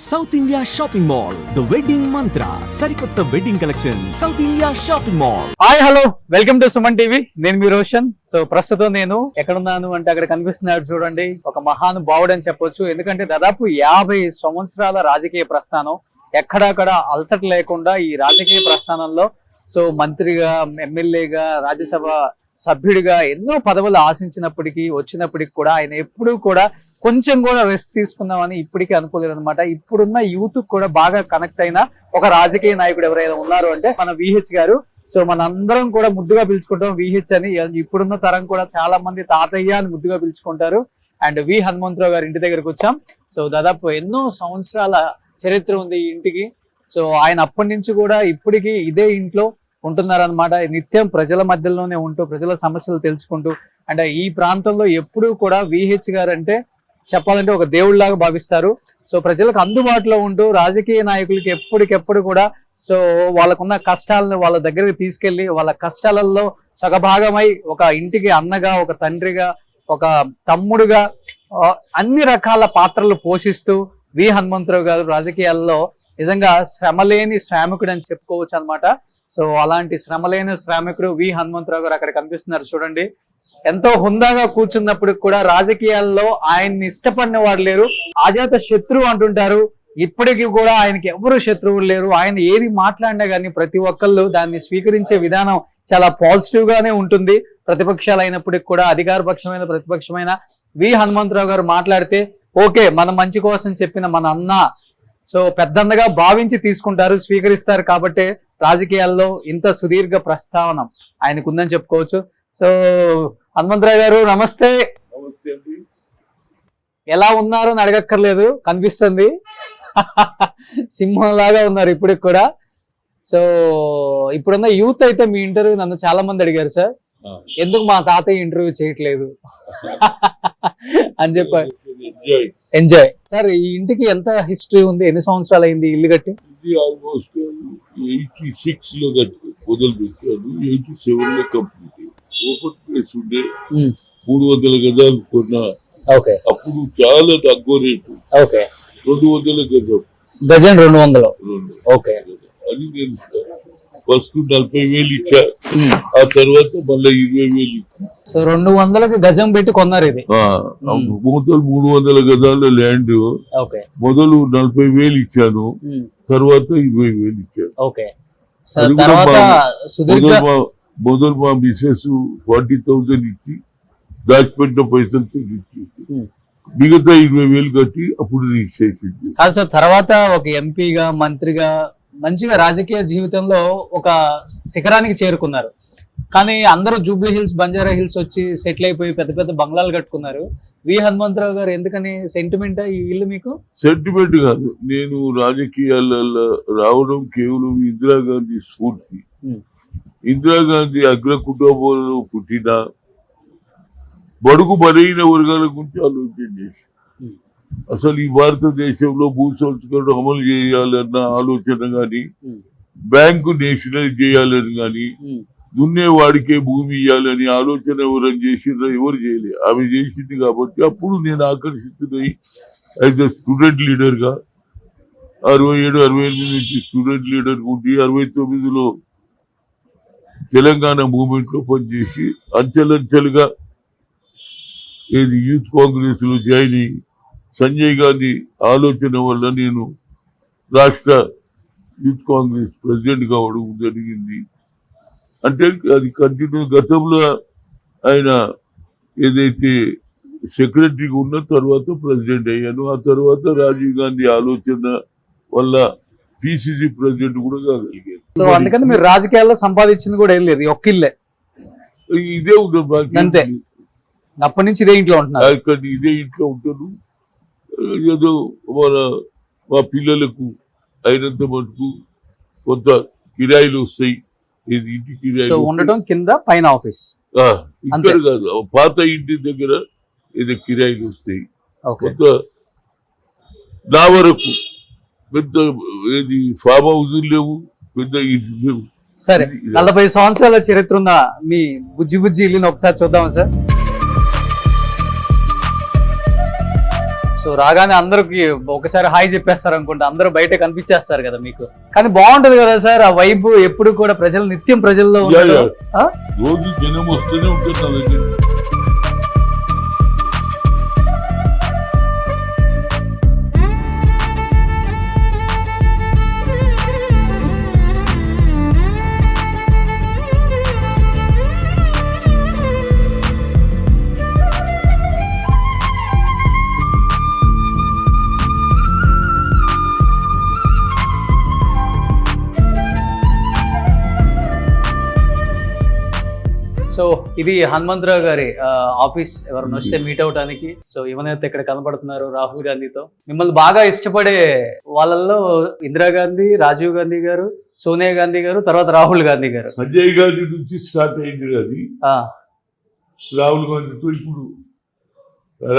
South India shopping mall the wedding మంత్ర సరికొత్త wedding collection south India shopping mall. Hi hello welcome to Suman TV. నేను మీ Roshan. So ప్రస్తుతం నేను ఎక్కడున్నాను అంటే అక్కడ కనిపిస్తున్నాడు చూడండి, ఒక మహానుభావుడు అని చెప్పొచ్చు. ఎందుకంటే దాదాపు 50 సంవత్సరాల రాజకీయ ప్రస్థానం, ఎక్కడక్కడ అలసట లేకుండా ఈ రాజకీయ ప్రస్థానంలో సో మంత్రిగా, ఎమ్మెల్యేగా, రాజ్యసభ సభ్యుడిగా ఎన్నో పదవులు ఆశించినప్పటికీ వచ్చినప్పటికి కూడా ఆయన ఎప్పుడూ కూడా కొంచెం కూడా రెస్ట్ తీసుకుందామని ఇప్పటికీ అనుకోలేదు అనమాట. ఇప్పుడున్న యూత్ కూడా బాగా కనెక్ట్ అయిన ఒక రాజకీయ నాయకుడు ఎవరైనా ఉన్నారు అంటే మన విహెచ్ గారు. సో మన అందరం కూడా ముద్దుగా పిలుచుకుంటాం విహెచ్ అని. ఇప్పుడున్న తరం కూడా చాలా మంది తాతయ్య అని ముద్దుగా పిలుచుకుంటారు. అండ్ వి హనుమంతరావు గారి ఇంటి దగ్గరకు వచ్చాం. సో దాదాపు ఎన్నో సంవత్సరాల చరిత్ర ఉంది ఈ ఇంటికి. సో ఆయన అప్పటి నుంచి కూడా ఇప్పటికీ ఇదే ఇంట్లో ఉంటున్నారనమాట. నిత్యం ప్రజల మధ్యలోనే ఉంటూ ప్రజల సమస్యలు తెలుసుకుంటూ, అంటే ఈ ప్రాంతంలో ఎప్పుడూ కూడా విహెచ్ గారు అంటే చెప్పాలంటే ఒక దేవుళ్లాగా భావిస్తారు. సో ప్రజలకు అందుబాటులో ఉంటూ రాజకీయ నాయకులకి ఎప్పటికెప్పుడు కూడా సో వాళ్ళకున్న కష్టాలను వాళ్ళ దగ్గరికి తీసుకెళ్లి వాళ్ళ కష్టాలలో సగభాగమై ఒక ఇంటికి అన్నగా, ఒక తండ్రిగా, ఒక తమ్ముడుగా అన్ని రకాల పాత్రలు పోషిస్తూ వి హనుమంతరావు గారు రాజకీయాల్లో నిజంగా శ్రమలేని శ్రామికుడు అని చెప్పుకోవచ్చు అనమాట. సో అలాంటి శ్రమలేని శ్రామికుడు వి హనుమంతరావు గారు అక్కడ కనిపిస్తున్నారు చూడండి. ఎంతో హుందాగా కూర్చున్నప్పుడు కూడా రాజకీయాల్లో ఆయన్ని ఇష్టపడిన వాడు లేరు, అజాత శత్రువు అంటుంటారు. ఇప్పటికీ కూడా ఆయనకి ఎవరు శత్రువులు లేరు. ఆయన ఏది మాట్లాడినా కానీ ప్రతి ఒక్కళ్ళు దాన్ని స్వీకరించే విధానం చాలా పాజిటివ్ గానే ఉంటుంది. ప్రతిపక్షాలు అయినప్పటికీ కూడా, అధికార పక్షమైన ప్రతిపక్షమైన వి హనుమంతరావు గారు మాట్లాడితే ఓకే, మన మంచి కోసం చెప్పిన మన అన్న సో పెద్దన్నగా భావించి తీసుకుంటారు, స్వీకరిస్తారు. కాబట్టి రాజకీయాల్లో ఇంత సుదీర్ఘ ప్రస్తావన ఆయనకు ఉందని చెప్పుకోవచ్చు. సో హనుమంతరావు గారు నమస్తే. ఎలా ఉన్నారు అని అడగక్కర్లేదు, కనిపిస్తుంది సింహంలాగా ఉన్నారు ఇప్పటికి కూడా. సో ఇప్పుడున్న యూత్ అయితే మీ ఇంటర్వ్యూ నన్ను చాలా మంది అడిగారు, సార్ ఎందుకు మా తాతయ్య ఇంటర్వ్యూ చేయట్లేదు అని చెప్పారు. Enjoy sir. ఈ ఇంటికి ఎంత హిస్టరీ ఉంది, ఎన్ని సంవత్సరాలు అయింది ఇల్లు కట్టి? ఆల్మోస్ట్ 86 లో మొదలు పెట్టాను, 87 లో కంప్లీట్. ఓపెన్ ప్లేస్ ఉండే 300 గజాలు కొన్నా. అప్పుడు చాలా తక్కువ రేటు, 200 గజం. గజం 200. అది నేను ఫస్ట్ 40,000 ఇచ్చా, ఆ తర్వాత మళ్ళీ 20,000 ఇచ్చా. సో 200కి గజం పెట్టి కొన్నారు ఇది. మొదలు 300 గజాల ల్యాండ్ మొదలు 40,000 ఇచ్చాను, తర్వాత 20,000 ఇచ్చాను. మొదలు మా మిసెస్ 40,000 ఇచ్చి దాచిపెట్టిన పైసలతో ఇచ్చేసి మిగతా 20,000 కట్టి అప్పుడు రిజిస్ట్రేషన్. కాదు సార్, తర్వాత ఒక ఎంపీగా, మంత్రిగా మంచిగా రాజకీయ జీవితంలో ఒక శిఖరానికి చేరుకున్నారు. కానీ అందరూ జూబ్లీ హిల్స్, బంజారా హిల్స్ వచ్చి సెటిల్ అయిపోయి పెద్ద పెద్ద బంగ్లాలు కట్టుకున్నారు. వి హనుమంతరావు గారు ఎందుకని సెంటిమెంట్ ఈ ఇల్లు మీకు? సెంటిమెంట్ కాదు, నేను రాజకీయాలలో రావడం కేవలం ఇందిరాగాంధీ స్ఫూర్తి. ఇందిరాగాంధీ అగ్ర కుటుంబంలో పుట్టిన బడుగు బలైన వర్గాల గురించి ఆలోచన చేసి అసలు ఈ భారతదేశంలో భూ సంస్కరణ అమలు చేయాలన్న ఆలోచన గాని, బ్యాంకు నేషనలైజ్ చేయాలని గాని, దున్నేవాడికే భూమి ఇవ్వాలని ఆలోచన ఎవరైనా చేసిందో ఎవరు చేయలే, ఆమె చేసింది. కాబట్టి అప్పుడు నేను ఆకర్షితులై యాజ్ ఎ స్టూడెంట్ లీడర్ గా 67, 68 నుంచి స్టూడెంట్ లీడర్ ఉండి 69లో తెలంగాణ మూవ్మెంట్ లో పనిచేసి అంచెలంచెలుగా ఏది యూత్ కాంగ్రెస్ లో జాయిన్ అయ్యి సంజయ్ గాంధీ ఆలోచన వల్ల నేను రాష్ట్ర యూత్ కాంగ్రెస్ ప్రెసిడెంట్ కావడం జరిగింది. అంటే అది కంటిన్యూ. గతంలో ఆయన ఏదైతే సెక్రటరీగా ఉన్న తర్వాత ప్రెసిడెంట్ అయ్యాను. ఆ తర్వాత రాజీవ్ గాంధీ ఆలోచన వల్ల పిసిసి ప్రెసిడెంట్ కూడా కాగలిగాను. సో అందుకని మీరు రాజకీయాల్లో సంపాదించింది కూడా ఏం లేదు, ఒక్క ఇల్లే. ఇదే ఉంటుంది అంతే, అప్పటి నుంచి ఇదే ఇంట్లో ఉంటున్నారు. ఇదే ఇంట్లో ఉంటాను. ఏదో మా పిల్లలకు అయినంత మటుకు కొంత కిరాయిలు వస్తాయి. ఇంటి కిరాయి ఉండటం కింద పైన ఆఫీస్ ఇక్కడ కాదు, పాత ఇంటి దగ్గర ఏదో కిరాయిలు వస్తాయి. కొంత నా వరకు పెద్ద ఏది ఫామ్ హౌస్ లేవు, పెద్ద ఇంటి లేవు. సరే, 40 సంవత్సరాల చరిత్ర ఉన్న మీ బుజ్జి బుజ్జి ఇల్లుని ఒకసారి చూద్దామా సార్? సో రాగానే అందరికి ఒకసారి హాయ్ చెప్పేస్తారు అనుకుంటా, అందరూ బయట కనిపించేస్తారు కదా మీకు. కానీ బాగుంటది కదా సార్ ఆ వైబ్, ఎప్పుడు కూడా ప్రజలు నిత్యం ప్రజల్లో ఉంటారు. ఆ? రోజు జనం వస్తూనే ఉంటుంది నా దగ్గర. సో ఇది హనుమంతరావు గారి ఆఫీస్, ఎవరైనా వస్తే మీట్ అవడానికి. సో ఇవనైతే ఇక్కడ కనబడుతున్నారు రాహుల్ గాంధీతో. మిమ్మల్ని బాగా ఇష్టపడే వాళ్ళల్లో ఇందిరాగాంధీ, రాజీవ్ గాంధీ గారు, సోనియా గాంధీ గారు, తర్వాత రాహుల్ గాంధీ గారు. సంజయ్ గాంధీ నుంచి స్టార్ట్ అయింది అది, రాహుల్ గాంధీతో ఇప్పుడు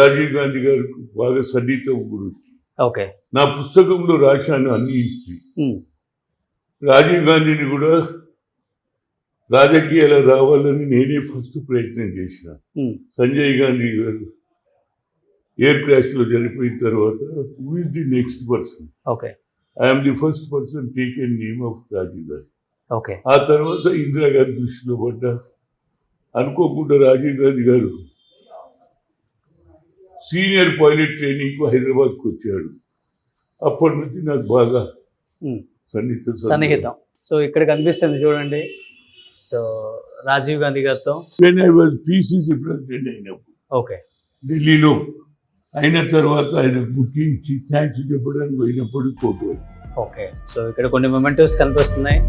రాజీవ్ గాంధీ గారికి బాగా సన్నిహితం గురించి. ఓకే, నా పుస్తకంలో రాశాను అన్ని హిస్టరీ. రాజీవ్ గాంధీని కూడా రాజకీయాలు రావాలని నేనే ఫస్ట్ ప్రయత్నం చేసిన. సంజయ్ గాంధీ గారు ఎయిర్ క్రాష్ లో చనిపోయిన తర్వాత who is the next person, okay, I'm the first person taken name of Rajiv Gandhi. Okay, ఆ తర్వాత ఇందిరాగాంధీ దృష్టిలో పడ్డా. అనుకోకుండా రాజీవ్ గాంధీ గారు సీనియర్ పైలట్ ట్రైనింగ్ హైదరాబాద్కి వచ్చాడు. అప్పటి నుంచి నాకు బాగా సన్నిహితం. సో ఇక్కడ కనిపిస్తుంది చూడండి, సో రాజీవ్ గాంధీ గారితో పిసిసి ప్రెసిడెంట్ అయినప్పుడు, ఓకే, ఢిల్లీలో అయిన తర్వాత ఆయన బుక్కి ఇచ్చి థ్యాంక్స్ చెప్పడానికి పోయినప్పుడు ఫోటో. ఓకే, సో ఇక్కడ కొన్ని మొమెంటోస్ కనిపిస్తున్నాయి.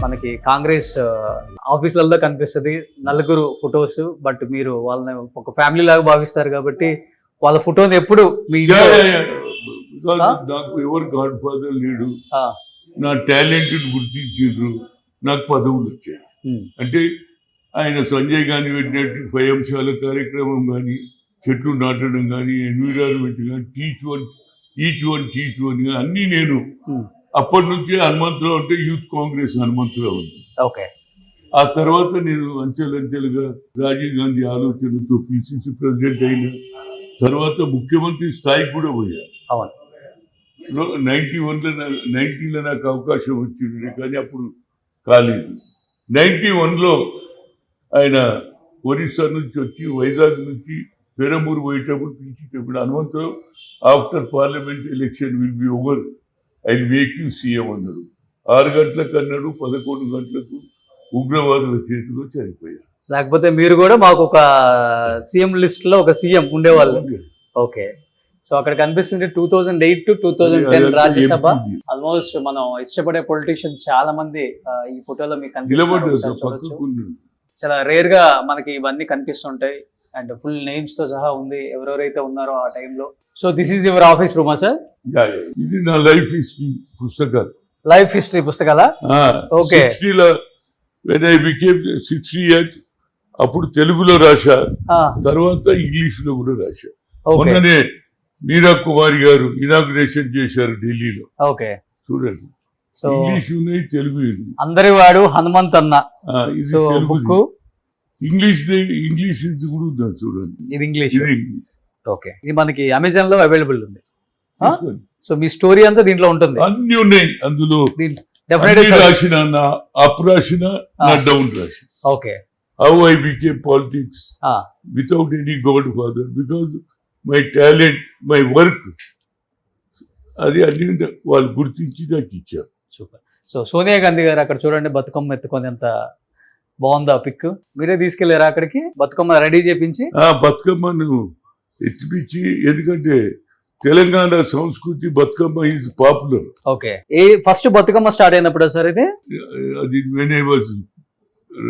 మనకి కాంగ్రెస్ ఆఫీసులలో కనిపిస్తుంది నలుగురు ఫొటోస్, బట్ మీరు వాళ్ళని ఒక ఫ్యామిలీ లాగా భావిస్తారు కాబట్టి వాళ్ళ ఫోటోని ఎప్పుడు మీ నాకు ఎవరు గాడ్ ఫాదర్ లేడు, నా టాలెంట్ గుర్తించారు, నాకు పదవులు వచ్చాయి. అంటే ఆయన సంజయ్ గాంధీ పెట్టినట్టు 5 అంశాల కార్యక్రమం కానీ, చెట్లు నాటడం కానీ, ఎన్విరాన్మెంట్ కానీ, ఈచ్ వన్ కానీ అన్నీ నేను అప్పటి నుంచి హనుమంతరావు అంటే యూత్ కాంగ్రెస్ హనుమంతరావు ఉంది. ఓకే, ఆ తర్వాత నేను అంచెలంచెలుగా రాజీవ్ గాంధీ ఆలోచనతో పిసిసి ప్రెసిడెంట్ అయిన తర్వాత ముఖ్యమంత్రి స్థాయికి కూడా పోయా. 90లో నాకు అవకాశం వచ్చింది, కానీ అప్పుడు కాలేదు. 91లో ఆయన ఒరిస్సా నుంచి వచ్చి వైజాగ్ నుంచి పెరంబూర్ పోయేటప్పుడు పిలిచి చెప్పాడు, Hanumantharao after parliament election will be over, I make you CM అన్నాడు. 6 గంటలకు అన్నాడు, 11 గంటలకు ఉగ్రవాదుల చేతిలో చనిపోయారు. లేకపోతే మీరు కూడా మాకు ఒక సీఎం లిస్ట్ లో ఒక సీఎం ఉండేవాళ్ళు. ఓకే, సో అక్కడ కనిపిస్తుంది 2008 to 2010 రాజ్యసభ. ఆల్మోస్ట్ మనం ఇష్టపడే పొలిటీషియన్స్ చాలా మంది ఈ ఫోటోలో మీకు కనిపిస్తుంది. చాలా రేర్ గా మనకి ఇవన్నీ కనిపిస్తుంటాయి, అండ్ ఫుల్ నేమ్స్ తో సహా ఉంది ఎవరెవరైతే ఉన్నారో ఆ టైంలో. So this is your office రూమా సార్? ఇది నా లైఫ్ హిస్టరీ పుస్తకాలు. లైఫ్ హిస్టరీ పుస్తకాలా? ఓకే. 60లో when I became 60 years అప్పుడు తెలుగులో రాశా, తర్వాత ఇంగ్లీష్ లో కూడా రాశా. మొన్ననే మీరా కుమారి గారు ఇనాగ్రేషన్ చేశారు ఢిల్లీలో. ఓకే, చూడండి, ఇంగ్లీష్ ఉన్నాయి, తెలుగు. అందరి వాడు హనుమంత్ అన్న. ఇది తెలుగు, ఇంగ్లీష్ ఇది కూడా ఉందా చూడండి, ఇది ఇంగ్లీష్. ఓకే, ఇది మనకి అమెజాన్ లో అవైలబుల్ ఉంది. సో మీ స్టోరీ అంతా దీంట్లో ఉంటుంది, అన్ని ఉన్నాయి అందులో. రాసిన అప్ రాసిన డౌన్ రాసిన. Okay, how I became politics without any God father, because my talent, my work, అది అన్ని వాళ్ళు గుర్తించి నాకు ఇచ్చారు. సూపర్. సో సోనియా గాంధీ గారు అక్కడ చూడండి, బతుకమ్మ ఎత్తుకొని ఎంత బాగుందా పిక్. మీరే తీసుకెళ్లారా అక్కడికి బతుకమ్మ రెడీ చేపించి? బతుకమ్మను ఎత్తిపించి, ఎందుకంటే తెలంగాణ సంస్కృతి Bathukamma is popular. Okay, first Bathukamma start అయినప్పుడు సార్ ఇది? అది when I was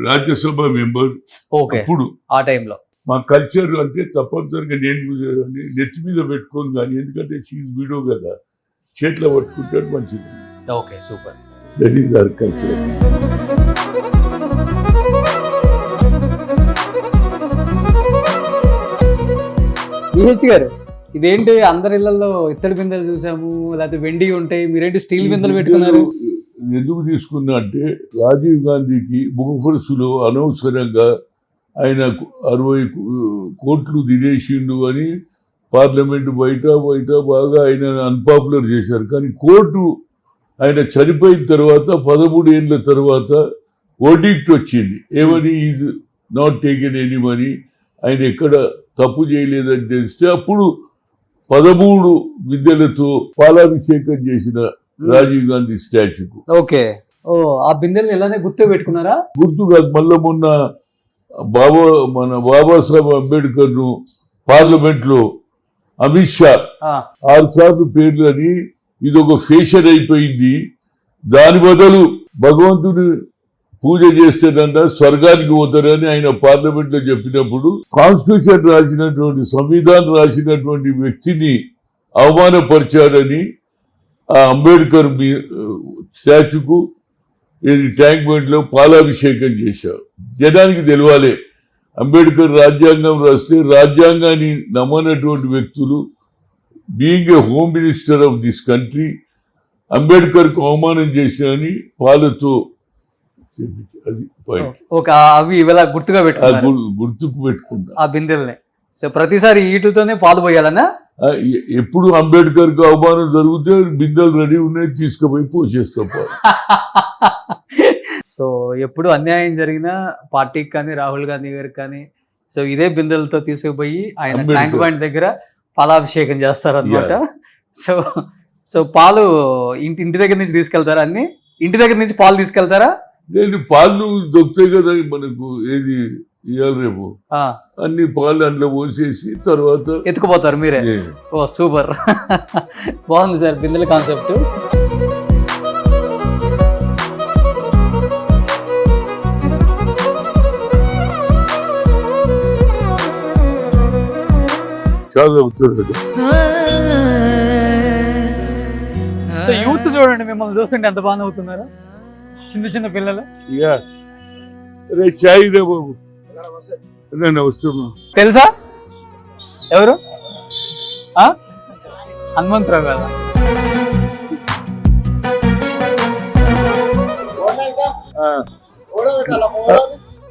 Rajya Sabha member. Okay, అప్పుడు ఆ టైంలో మా కల్చర్ అంటే తప్పనిసరిగా నేను నెత్తి మీద పెట్టుకోను, కానీ ఎందుకంటే షీఈ్ విడో కదా, చేతిలో పట్టుకుంటాడు మంచిది. Okay, super. That is our culture. VH గారు, ఇదేంటి అందరి ఇళ్లలో ఇత్తడి బిందెలు చూసాము, లేకపోతే వెండి ఉంటాయి, మీరేంటి స్టీల్ బిందెలు పెట్టుకున్నారు? ఎందుకు తీసుకున్నా అంటే రాజీవ్ గాంధీకి ముఖఫరుసులో అనవసరంగా ఆయన 60 కోట్లు తినేసిండు అని పార్లమెంట్ బయట బాగా ఆయన అన్పాపులర్ చేశారు. కానీ కోర్టు ఆయన చనిపోయిన తర్వాత 13 ఏళ్ళ తర్వాత వర్డిక్ట్ వచ్చింది, ఏమని is not taken any money, ఆయన ఎక్కడ తప్పు చేయలేదని తెలిస్తే అప్పుడు 13 విద్యలతో పాలాభిషేకం చేసిన రాజీవ్ గాంధీ స్టాచ్యూకు. ఓకే, ఓ ఆ బిందెల్ని ఇలానే గుర్తు పెట్టుకున్నారా? గుర్తుగా మళ్ళీ మొన్న మన బాబాసాహెబ్ అంబేద్కర్ ను పార్లమెంట్ లో అమిత్ షా 6 సార్లు పేర్లు అని ఇది ఒక ఫేషన్ అయిపోయింది, దాని బదులు భగవంతుని పూజ చేస్తేనంట స్వర్గానికి పోతారని ఆయన పార్లమెంట్ లో చెప్పినప్పుడు కాన్స్టిట్యూషన్ రాసినటువంటి సంవిధానం రాసినటువంటి వ్యక్తిని అవమానపరిచాడని ఆ అంబేద్కర్ స్టాచ్యూకు ట్యాంక్ బండ్ లో పాలాభిషేకం చేశారు. జనానికి తెలియాలి, అంబేద్కర్ రాజ్యాంగం రాస్తే రాజ్యాంగాన్ని నమ్మనటువంటి వ్యక్తులు being a home minister of this country Ambedkar కు అవమానం చేశారని పాలతో అది అవి ఇలా గుర్తుగా పెట్టుకున్నారు, గుర్తుకు పెట్టుకున్నా ఆ బిందెల్ని. సో ప్రతిసారి వీటితోనే పాలు పోయాలన్నా? ఎప్పుడు అంబేద్కర్ కు అవమానం జరిగితే బిందెలు రెడీ ఉన్నాయి, తీసుకుపోయి పోసేస్తాం. సో ఎప్పుడు అన్యాయం జరిగినా పార్టీకి కానీ రాహుల్ గాంధీ గారికి కానీ సో ఇదే బిందెలతో తీసుకుపోయి ఆయన ట్యాంక్ బండ్ దగ్గర పాలాభిషేకం చేస్తారు అనమాట. సో సో పాలు ఇంటి దగ్గర నుంచి తీసుకెళ్తారా? అన్ని ఇంటి దగ్గర నుంచి పాలు తీసుకెళ్తారా? లేదు, పాలు దొరుకుతాయి కదా మనకు, ఏది ఇవాళ రేపు అన్ని పాలు అందులో పోసేసి తర్వాత ఎత్తుకుపోతారు మీరే. ఓ సూపర్, బాగుంది సార్ బిందెల కాన్సెప్ట్. చాలా. సో యూత్ చూడండి, మిమ్మల్ని చూస్తుంటే ఎంత బాగా అవుతున్నారా చిన్న చిన్న పిల్లలు. చాయ్ రే బాబు, వస్తున్నా. తెలుసా ఎవరు? హనుమంతరావు కదా.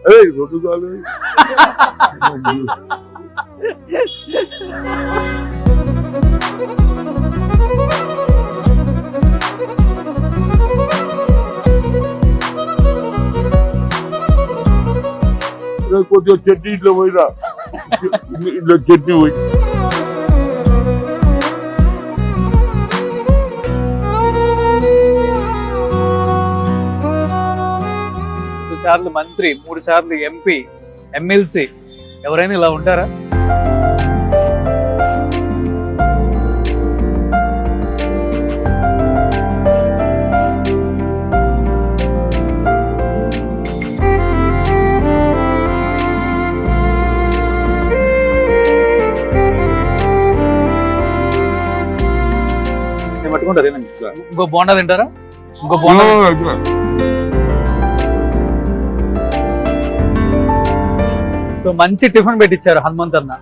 రెండు కాలు కొద్దిగా చట్నీ ఇట్లా పోయినా, ఇట్లా చట్నీ పోయి సార్లు మంత్రి, 3 సార్లు ఎంపీ, ఎమ్మెల్సీ, ఎవరైనా ఇలా ఉంటారా? పట్టుకుంటారు. ఇంకో బోండా తింటారా? ఇంకో బోండా. సో మంచి టిఫిన్ పెట్టించారు హనుమంత్ అన్న.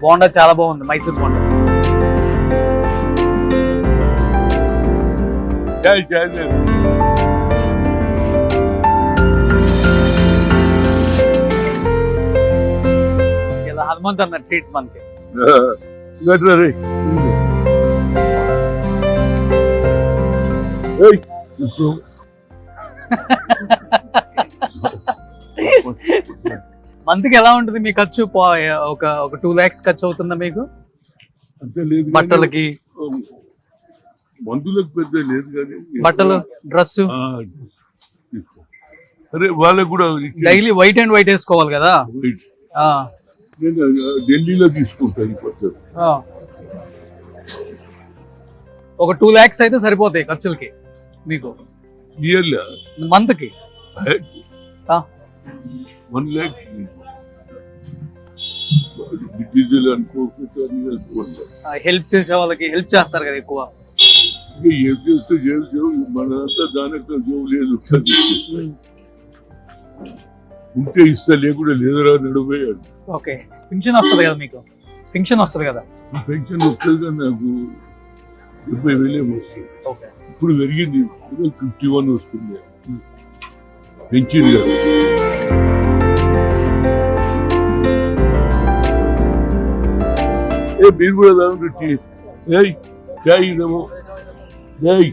బోండా చాలా బాగుంది, మైసూర్ బోండా. ఇలా హనుమంత్ అన్న ట్రీట్ మనకి. మంత్కి ఎలా ఉంటుంది మీ ఖర్చు? ఒక 2 lakhs ఖర్చు అవుతుందా మీకు? బట్టలకి, మందులకు పెద్ద లేదు కానీ బట్టలు, డ్రెస్. అరే వాళ్ళకు కూడా డైలీ వైట్ అండ్ వైట్ వేసుకోవాలి కదా. నేను ఢిల్లీలో తీసుకుంటాను. ఒక 2 lakhs అయితే సరిపోతాయి ఖర్చులకి మీకు ఇయర్లీ, మంత్కి. 1 lakh డీజిల్ అనుకోకుండా హెల్ప్ చేసే వాళ్ళకి హెల్ప్ చేస్తారు కదా ఎక్కువ. ఏం చేస్తే మనంతా దానితో జోబు లేదు, ఉంటే ఇస్తా లేకుండా లేదరా నడిపోయాడు. ఓకే, పింఛన్ వస్తుంది కదా మీకు? పెన్షన్ వస్తుంది కదా. పెన్షన్ వస్తుంది కానీ నాకు 70,000 వస్తుంది. ఓకే. ఇప్పుడు పెరిగింది, 51 వస్తుంది పెన్షన్ కాదు. మీరు కూడా దాని చాయ్ ఇదేమో చాయ్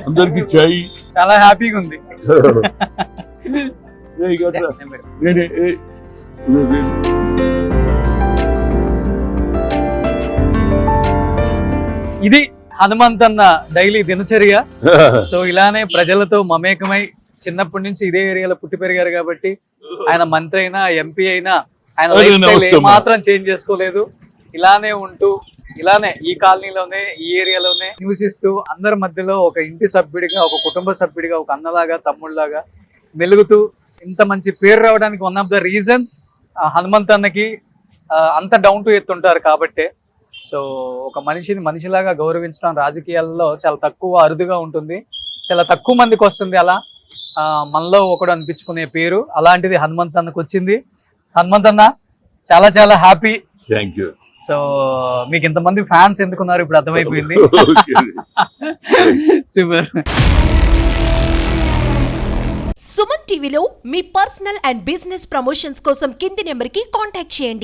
అందరికి చాయ్. చాలా హ్యాపీగా ఉంది. ఇది హనుమంతన్న డైలీ దినచర్య. సో ఇలానే ప్రజలతో మమేకమై చిన్నప్పటి నుంచి ఇదే ఏరియాలో పుట్టి పెరిగారు కాబట్టి ఆయన మంత్రి అయినా ఎంపీ అయినా ఆయన లైఫ్ స్టైల్ మాత్రం చేంజ్ చేసుకోలేదు. ఇలానే ఉంటూ ఇలానే ఈ కాలనీలోనే ఈ ఏరియాలోనే నివసిస్తూ అందరి మధ్యలో ఒక ఇంటి సభ్యుడిగా, ఒక కుటుంబ సభ్యుడిగా, ఒక అన్నలాగా తమ్ముళ్ళలాగా మెలుగుతూ ఇంత మంచి పేరు రావడానికి వన్ ఆఫ్ ద రీజన్ హనుమంతన్నకి అంత డౌన్ టు ఎర్త్ ఉంటారు కాబట్టే. సో ఒక మనిషిని మనిషిలాగా గౌరవించడం రాజకీయాల్లో చాలా తక్కువ, అరుదుగా ఉంటుంది. చాలా తక్కువ మందికి వస్తుంది అలా మనలో ఒకడు అనిపించుకునే పేరు. అలాంటిది హనుమంతన్నకు వచ్చింది. హనుమంతన్న చాలా చాలా హ్యాపీ. Thank you. సో మీకు ఇంతమంది ఫ్యాన్స్ ఎందుకున్నారు ఇప్పుడు అర్థమైపోయింది. సూపర్. సుమన్ టీవీలో మీ పర్సనల్ అండ్ బిజినెస్ ప్రమోషన్స్ కోసం కింది నెంబర్కి కాంటాక్ట్ చేయండి.